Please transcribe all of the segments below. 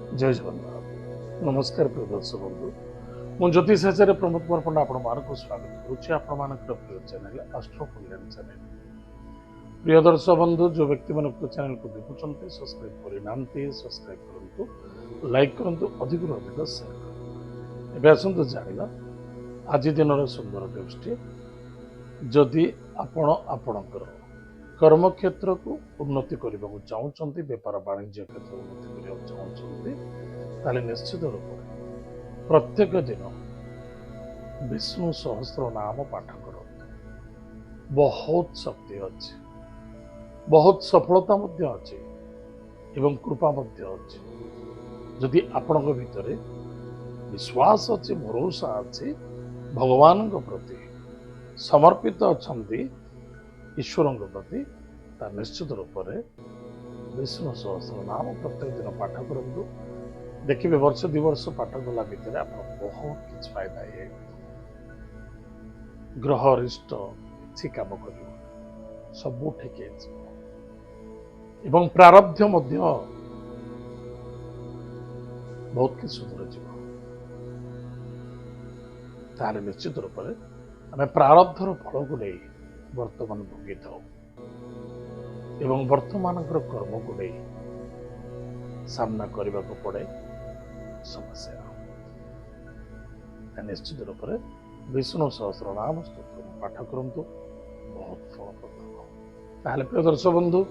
जय जगन्नाथ नमस्कार प्रिय दर्शक बंधु मु ज्योतिष आचार्य प्रमोद कुमार पंडा आपण स्वागत करुच्ची आपण प्रिय चैनल एस्ट्रो कल्याण चैनल। प्रिय दर्शक बंधु जो व्यक्ति मान उक्त चैनल को देखुं सब्सक्राइब करना सब्सक्राइब करूँ लाइक करूँ अधिक अधिक शेयर करूँ। एवं आसतु जाना आज दिन सुंदर टिप्सटी जदि आपण आपणकर कर्म क्षेत्र को उन्नति करने को चाहते बेपार वाणिज्य क्षेत्र उन्नति करने चाहते ताले निश्चित रूप में प्रत्येक दिन विष्णु सहस्र नाम पाठ करो। बहुत शक्ति अच्छी बहुत सफलता अच्छी एवं कृपा अच्छी जदि आपण भितर विश्वास अच्छी भरोसा अच्छी भगवान प्रति समर्पित अच्छा ईश्वर प्रति निश्चित रूप से विष्णु सहस्र नाम प्रत्येक दिन पाठ करूँ। देखिए वर्ष 2 वर्ष पाठ कला भितर आप बहुत किसी फायदा है। ग्रह रिष्ट किसी कम कर सब ठीक एवं प्रारब्ध बहुत किसी सुधर जाए निश्चित रूप से आम प्रारब्धर फल को नहीं वर्तमान भोगी था एवं वर्तमान कर्म को नहीं सामना करने को पड़े समस्या। निश्चित रूप से विष्णु सहस्र नाम स्तोत्र पाठ करूँ बहुत फलप्रद। प्रिय दर्शक बंधु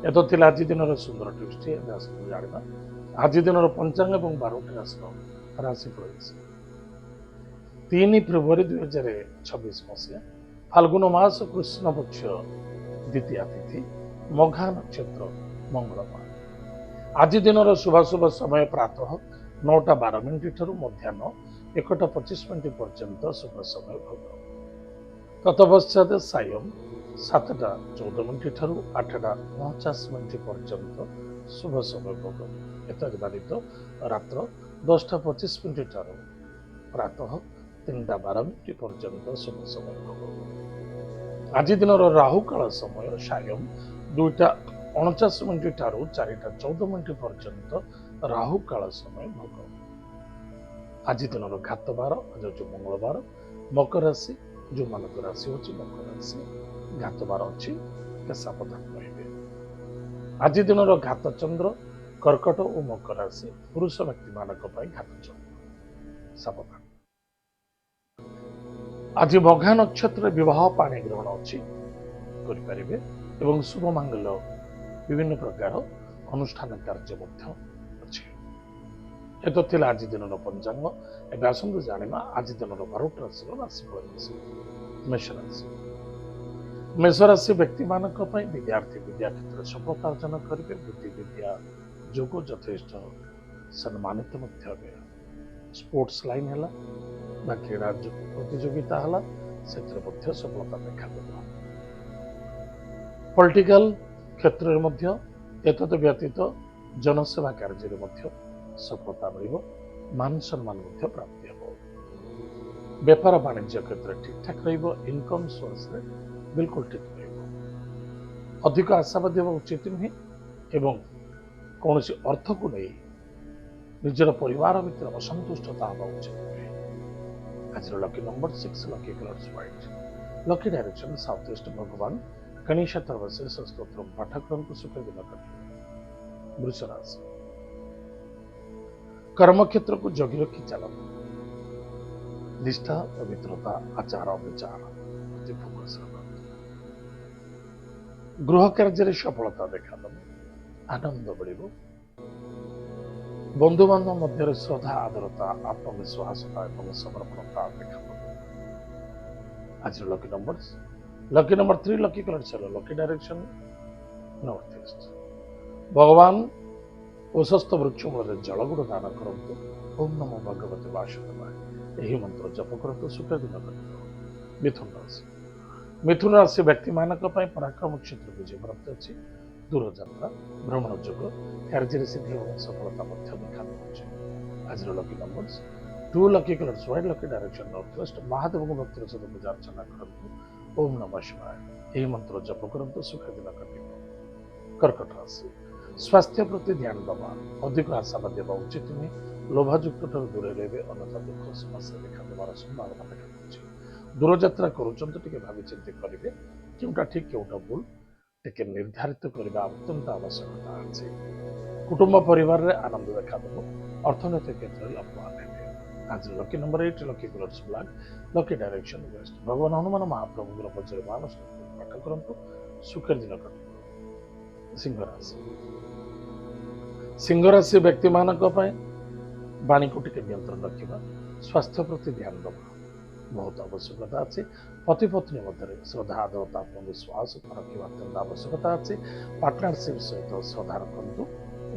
ये तो थी आज दिन सुंदर टिप्सटी जाना आज दिन पंचांग और 12टी राशिफल 3 फेब्रुआरी 2026 मसीहा फाल्गुन मास कृष्ण पक्ष द्वितीय तिथि मघा नक्षत्र मंगलवार। आज दिन शुभाशुभ समय प्रातः 9:12 ठारू मध्याह्न 1:25 पर्यंत शुभ समय भोग। तत्पश्चात सायं 7:14 ठारू 8:49 पर्यंत शुभ समय भोग। एतद्व्यतीत रात्र 10:25 ठारू प्रातः 3:12 पर्यंत शुभ समय भोग। आज दिन राहु काल समय सायं 2:49 ठारू 4:14 पर्यंत राहु काल समय भोग। आज दिन घातबार आज हूँ मंगलवार मकर राशि जो मान राशि हूँ मकर राशि घातबार अच्छी सावधान रहे। आज दिन घात चंद्र कर्कट और मकर राशि पुरुष व्यक्ति मान घात चंद्र सावधान। आज मघा नक्षत्र विवाह पाणी ग्रहण अच्छी करें एवं शुभ मांगल्य विभिन्न प्रकार अनुष्ठान कार्य अच्छे। ये तो थिला आज दिन पंचांग। एवं आसतु जाना आज दिन 12टी राशिफल मेष राशि। मेष राशि व्यक्ति मान विद्यार्थी विद्या क्षेत्र सफलता अर्जन करेंगे। बुद्धि विद्या जोग यथेष्ट सम्मानित स्पोर्ट्स लाइन है क्रीड़ा प्रतियोगिता है सफलता देखा पॉलिटिकल क्षेत्र में व्यतीत जनसेवा कार्य सफलता मिल मान सम्मान प्राप्ति हो। बेपार वाणिज्य क्षेत्र ठीक ठाक इनकम सोर्स बिल्कुल ठीक अधिक आशावादी होगा उचित नुहे एवं कौन अर्थ को नहीं निजर परिवार भीतर असंतुष्टता होगा उचित नुहे। आज lucky number 6 lucky colours white lucky direction south east भगवान गणेश सर्वश्रेष्ठ स्तोत्र पाठ करने सुख दिन कटे। वृष राशि कर्म क्षेत्र को जगी रखी चल निष्ठा पवित्रता आचार विचार फोकस गृह कार्य सफलता देखा आनंद बढ़ बंधु बांधव मध्य श्रद्धा आदरता आत्मविश्वासता और समर्पणता देखा। आज लकी नंबर 3 लकी कलर चलो लकी डायरेक्शन नॉर्थ ईस्ट भगवान उशस्थ वृक्ष मूल जलगुड़ दान करूँ। ओम नमो भगवते वासुदेवाय यही मंत्र जप करूँ सुख दिन कटे। मिथुन राशि व्यक्ति मान पराक्रम क्षेत्र विजय प्राप्त अच्छी दूर यात्रा भ्रमण जोग कार्य सिद्धि और सफलता देखा। आज lucky number 2 lucky colours white lucky direction north west Mahadev को भक्ति सहित पूजा अर्चना करूँ। ओम नमः शिवाय यही मंत्र जप करूँ सुख दिन कटे। कर्कट राशि ସ୍ୱାସ୍ଥ୍ୟ ପ୍ରତି ଧ୍ୟାନ ଦେବା, ଅଧିକ ଆଶାବାଦୀ ହେବା ଉଚିତ ନୁହେଁ। ଲୋଭାଯୁକ୍ତ ଠାରୁ ଦୂରରେ ରହିବେ, ଅନ୍ୟଥା ଦୁଃଖ ସମସ୍ୟା ଦେଖାଦେବାର ସମ୍ଭାବନା ଦେଖାଯାଉଛି। ଦୂରଯାତ୍ରା କରୁଛନ୍ତି, ଟିକେ ଭାବିଚିନ୍ତି କରିବେ, କେଉଁଟା ଠିକ୍ କେଉଁଟା ଭୁଲ ଟିକେ ନିର୍ଦ୍ଧାରିତ କରିବା ଅତ୍ୟନ୍ତ ଆବଶ୍ୟକତା ଅଛି। କୁଟୁମ୍ବ ପରିବାରରେ ଆନନ୍ଦ ଦେଖାଦେବ, ଅର୍ଥନୈତିକ କ୍ଷେତ୍ରରେ ଲାଭବାନ ହେବେ। ଆଜି lucky number 8, lucky colours black, lucky direction west. ଭଗବାନ ହନୁମାନ ମହାପ୍ରଭୁଙ୍କର ବଜ୍ର ମହାନସ୍ତୋତ୍ର ପାଠ କରନ୍ତୁ, ସୁଖର ଦିନ କଟିବ। ସିଂହ ରାଶି। ସିଂହ ରାଶି ବ୍ୟକ୍ତିମାନଙ୍କ ପାଇଁ ବାଣୀକୁ ଟିକେ ନିୟନ୍ତ୍ରଣ ରଖିବା, ସ୍ୱାସ୍ଥ୍ୟ ପ୍ରତି ଧ୍ୟାନ ଦେବା ବହୁତ ଆବଶ୍ୟକତା ଅଛି। ପତି ପତ୍ନୀ ମଧ୍ୟରେ ଶ୍ରଦ୍ଧା, ଆଦରତା, ଆତ୍ମବିଶ୍ୱାସ ରଖିବା ଅତ୍ୟନ୍ତ ଆବଶ୍ୟକତା ଅଛି। ପାର୍ଟନରସିପ୍ ସହିତ ଶ୍ରଦ୍ଧା ରଖନ୍ତୁ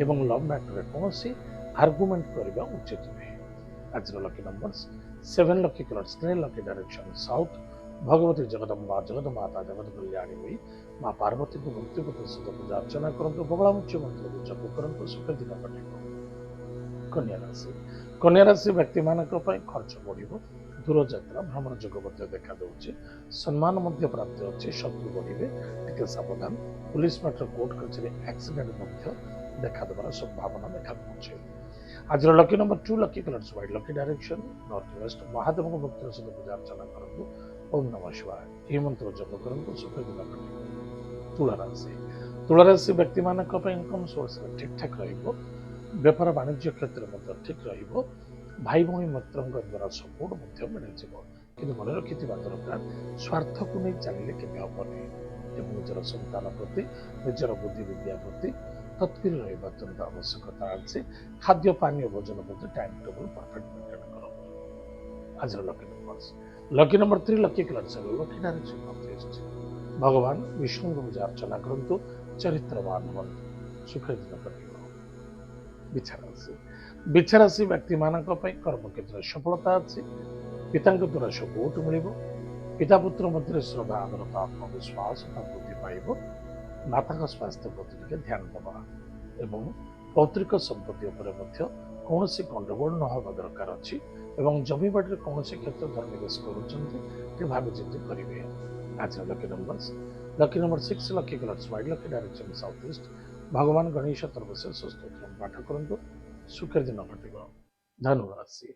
ଏବଂ ଲଭ୍ ମ୍ୟାଟରରେ କୌଣସି ଆର୍ଗୁମେଣ୍ଟ କରିବା ଉଚିତ ନୁହେଁ। ଆଜିର lucky numbers 7, lucky colours grey, lucky direction south. Bhagavati Jagadamba, Jagatmata, Jagat Kalyani ହୋଇ ମା ପାର୍ବତୀଙ୍କୁ ଭକ୍ତିପୂତ ସହିତ ପୂଜା ଅର୍ଚ୍ଚନା କରନ୍ତୁ, ବଗଳାମୁଖ୍ୟ ମନ୍ତ୍ରକୁ ଜପ କରନ୍ତୁ, ସୁଖ ଦିନ କଟିବ। କନ୍ୟା ରାଶି। କନ୍ୟା ରାଶି ବ୍ୟକ୍ତିମାନଙ୍କ ପାଇଁ ଖର୍ଚ୍ଚ ବଢ଼ିବ, ଦୂରଯାତ୍ରା ଭ୍ରମଣ ଯୋଗ ମଧ୍ୟ ଦେଖାଦେଉଛି। ସମ୍ମାନ ମଧ୍ୟ ପ୍ରାପ୍ତି ଅଛି, ଶତ୍ରୁ ବଢ଼ିବେ, ଟିକେ ସାବଧାନ। ପୁଲିସ ମ୍ୟାଟର, କୋର୍ଟ କଚେରୀ, ଆକ୍ସିଡେଣ୍ଟ ମଧ୍ୟ ଦେଖାଦେବାର ସମ୍ଭାବନା ଦେଖାଦେଉଛି। ଆଜିର lucky number 2, lucky colours white, lucky direction north west. ମହାଦେବଙ୍କ ଭକ୍ତିର ସହିତ ପୂଜା ଅର୍ଚ୍ଚନା କରନ୍ତୁ, ଓମ୍ ନମଃ ଶିବାୟ ଏହି ମନ୍ତ୍ର ଜପ କରନ୍ତୁ, ସୁଖ ଦିନ କଟିବ। ତୁଳା ରାଶି। ତୁଳା ରାଶି ବ୍ୟକ୍ତିମାନଙ୍କ ପାଇଁ ଇନକମ୍ ସୋର୍ସରେ ଠିକ୍ଠାକ୍ ରହିବ, ବେପାର ବାଣିଜ୍ୟ କ୍ଷେତ୍ରରେ ମଧ୍ୟ ଠିକ୍ ରହିବ। ଭାଇ ଭଉଣୀ ମିତ୍ରଙ୍କ ଦ୍ୱାରା ସପୋର୍ଟ ମଧ୍ୟ ମିଳିଯିବ, କିନ୍ତୁ ମନେ ରଖିଥିବା ଦରକାର ସ୍ୱାର୍ଥକୁ ନେଇ ଚାଲିଲେ କେବେ ହେବନି ଏବଂ ନିଜର ସନ୍ତାନ ପ୍ରତି, ନିଜର ବୁଦ୍ଧି ବିଦ୍ୟା ପ୍ରତି ତତ୍ପର ରହିବା ଅତ୍ୟନ୍ତ ଆବଶ୍ୟକତା ଅଛି। ଖାଦ୍ୟ ପାନୀୟ ଭୋଜନ ପ୍ରତି ଟାଇମ୍ ଟେବୁଲ୍ ପରଫେକ୍ଟ ମେଣ୍ଟେନ୍ କରନ୍ତୁ। ଆଜିର lucky numbers lucky number 3, lucky colours lucky direction north east. ଭଗବାନ ବିଷ୍ଣୁଙ୍କୁ ପୂଜା ଅର୍ଚ୍ଚନା କରନ୍ତୁ, ଚରିତ୍ରବାନ ହୁଅନ୍ତୁ, ସୁଖ ଦିନ କଟିବ। ବିଛା ରାଶି। ବିଛା ରାଶି ବ୍ୟକ୍ତିମାନଙ୍କ ପାଇଁ କର୍ମକ୍ଷେତ୍ରରେ ସଫଳତା ଅଛି, ପିତାଙ୍କ ଦ୍ୱାରା ସପୋର୍ଟ ମିଳିବ। ପିତା ପୁତ୍ର ମଧ୍ୟରେ ଶ୍ରଦ୍ଧା, ଆଦରତା, ଆତ୍ମବିଶ୍ୱାସ ବୃଦ୍ଧି ପାଇବ। ମାତାଙ୍କ ସ୍ୱାସ୍ଥ୍ୟ ପ୍ରତି ଟିକେ ଧ୍ୟାନ ଦେବା ଏବଂ ପୌତ୍ରିକ ସମ୍ପତ୍ତି ଉପରେ ମଧ୍ୟ କୌଣସି ଗଣ୍ଡଗୋଳ ନ ହେବା ଦରକାର ଅଛି ଏବଂ ଜମିବାଡ଼ିରେ କୌଣସି କ୍ଷେତ୍ର ନିବେଶ କରୁଛନ୍ତି, ଟିକେ ଭାବିଚିନ୍ତି କରିବେ। ଆଜିର lucky number 6, lucky colours white, lucky direction south east. ଭଗବାନ ଗଣେଶ ସର୍ବଶ୍ରେଷ୍ଠ ସ୍ତୋତ୍ର ପାଠ କରନ୍ତୁ, ସୁଖର ଦିନ କଟିବ। ଧନୁରାଶି।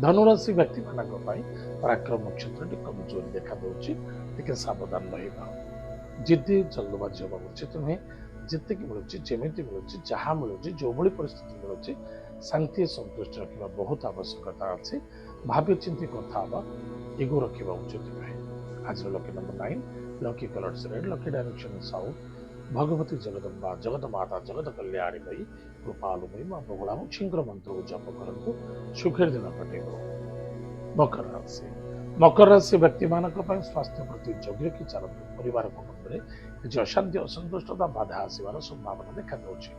ଧନୁରାଶି ବ୍ୟକ୍ତିମାନଙ୍କ ପାଇଁ ପରାକ୍ରମ କ୍ଷେତ୍ରରେ କମଜୋରି ଦେଖାଦେଉଛି, ଟିକେ ସାବଧାନ ରହିବା। ଜିଦ୍ଦି ଜଲ୍ଦବାଜି ହେବା ଉଚିତ ନୁହେଁ। ଯେତିକି ମିଳୁଛି, ଯେମିତି ମିଳୁଛି, ଯାହା ମିଳୁଛି, ଯେଉଁଭଳି ପରିସ୍ଥିତି ମିଳୁଛି, ଶାନ୍ତି ସନ୍ତୁଷ୍ଟି ରଖିବା ବହୁତ ଆବଶ୍ୟକତା ଅଛି। ଭାବି ଚିନ୍ତି କଥା ହେବା, ଇଗୋ ରଖିବା ଉଚିତ ନୁହେଁ। ଆଜିର lucky number 9, lucky colours red, lucky direction south. Bhagavati Jagadamba, Jagat Mata, Jagat Kalyani ହୋଇ କୃପାଳୁମୟୀ ମା ବଗଳାମୁଖୀଙ୍କର ମନ୍ତ୍ରକୁ ଜପ କରନ୍ତୁ, ସୁଖର ଦିନ କଟିବ। ମକର ରାଶି। ମକର ରାଶି ବ୍ୟକ୍ତିମାନଙ୍କ ପାଇଁ ସ୍ୱାସ୍ଥ୍ୟ ପ୍ରତି ଜଗି ରଖି ଚାଲନ୍ତୁ, ପରିବାର କୁଟୁମ୍ବରେ କିଛି ଅଶାନ୍ତି, ଅସନ୍ତୁଷ୍ଟତା, ବାଧା ଆସିବାର ସମ୍ଭାବନା ଦେଖାଯାଉଛି।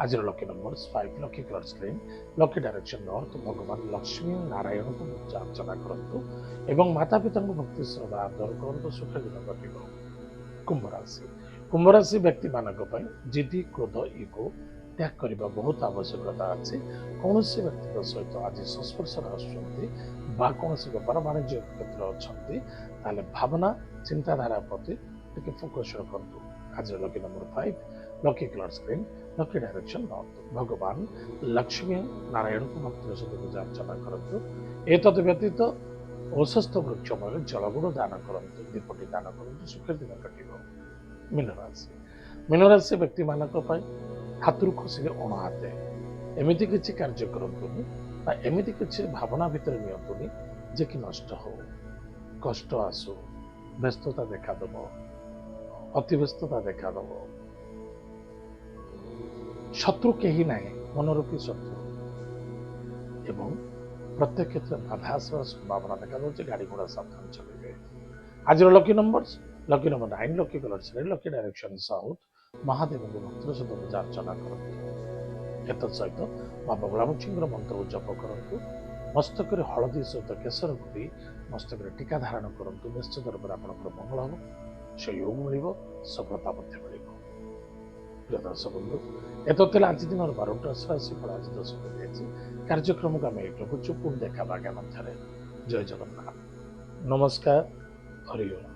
ଆଜିର lucky number 5, lucky colours green, lucky direction north. ଭଗବାନ ଲକ୍ଷ୍ମୀ ନାରାୟଣଙ୍କୁ ପୂଜା ଅର୍ଚ୍ଚନା କରନ୍ତୁ ଏବଂ ମାତା ପିତାଙ୍କୁ ଭକ୍ତି ଶ୍ରଦ୍ଧା ଆଦର କରନ୍ତୁ, ସୁଖ ଦିନ କଟିବ। କୁମ୍ଭ ରାଶି। କୁମ୍ଭ ରାଶି ବ୍ୟକ୍ତିମାନଙ୍କ ପାଇଁ ଜିଦ୍ଦି, କ୍ରୋଧ, ଇଗୋ ତ୍ୟାଗ କରିବା ବହୁତ ଆବଶ୍ୟକତା ଅଛି। କୌଣସି ବ୍ୟକ୍ତିଙ୍କ ସହିତ ଆଜି ସଂସ୍ପର୍ଶରେ ଆସୁଛନ୍ତି ବା କୌଣସି ବେପାର ବାଣିଜ୍ୟ କ୍ଷେତ୍ରରେ ଅଛନ୍ତି, ତାହେଲେ ଭାବନା ଚିନ୍ତାଧାରା ପ୍ରତି ଟିକେ ଫୋକସ୍ ରଖନ୍ତୁ। ଆଜିର lucky number 5, lucky colours green, lucky direction north. ଭଗବାନ ଲକ୍ଷ୍ମୀ ନାରାୟଣଙ୍କୁ ଭକ୍ତିର ସହିତ ପୂଜା ଅର୍ଚ୍ଚନା କରନ୍ତୁ। ଏତଦ୍ ବ୍ୟତୀତ ଔଷଧ ବୃକ୍ଷ ମୂଳରେ ଜଳଗୁଡ଼ ଦାନ କରନ୍ତୁ, ଦୀପଟି ଦାନ କରନ୍ତୁ, ସୁଖର ଦିନ କଟିବ। ମୀନରାଶି। ମୀନରାଶି ବ୍ୟକ୍ତିମାନଙ୍କ ପାଇଁ ହାତରୁ ଖସିଲେ ଅଣହାତେ, ଏମିତି କିଛି କାର୍ଯ୍ୟ କରନ୍ତୁନି ବା ଏମିତି କିଛି ଭାବନା ଭିତରେ ନିଅନ୍ତୁନି ଯେ କି ନଷ୍ଟ ହଉ, କଷ୍ଟ ଆସୁ, ବ୍ୟସ୍ତତା ଦେଖାଦେବ, ଅତିବ୍ୟସ୍ତତା ଦେଖାଦେବ। ଶତ୍ରୁ କେହି ନାହିଁ, ମନୋରୂପୀ ଶତ୍ରୁ ଏବଂ ପ୍ରତ୍ୟେକ କ୍ଷେତ୍ରରେ ବାଧା ଆସିବାର ସମ୍ଭାବନା ଦେଖାଯାଉଛି। ଗାଡ଼ି ଘୋଡ଼ା ସାବଧାନ ଚଲେଇବେ। ଆଜିର lucky number 9, lucky colours red, lucky direction south. ମହାଦେବଙ୍କୁ ମନ୍ତ୍ର ସହିତ ପୂଜା ଅର୍ଚ୍ଚନା କରନ୍ତୁ। ଏତତ୍ ସହିତ ମା ବଗଳାମୁଖୀଙ୍କର ମନ୍ତ୍ରକୁ ଜପ କରନ୍ତୁ। ମସ୍ତକରେ ହଳଦୀ ସହିତ କେଶର ଗୁଡ଼ି ମସ୍ତକରେ ଟୀକା ଧାରଣ କରନ୍ତୁ, ନିଶ୍ଚିତ ରୂପରେ ଆପଣଙ୍କର ମଙ୍ଗଳ ହେବ, ସହଯୋଗ ମିଳିବ, ସଫଳତା ମଧ୍ୟ ମିଳିବ। ପ୍ରିୟ ଦର୍ଶକ ବନ୍ଧୁ, ଏତତ୍ ଥିଲା ଆଜି ଦିନର 12ଟି ରାଶି ଫଳ। ଆଜି ଦର୍ଶକ ଦିଆଯାଇଛି କାର୍ଯ୍ୟକ୍ରମକୁ ଆମେ ଏଇଠି ରଖୁଛୁ, ପୁଣି ଦେଖା ଆଗାମୀ ମଧ୍ୟରେ। ଜୟ ଜଗନ୍ନାଥ, ନମସ୍କାର, ହରି ଓମ୍।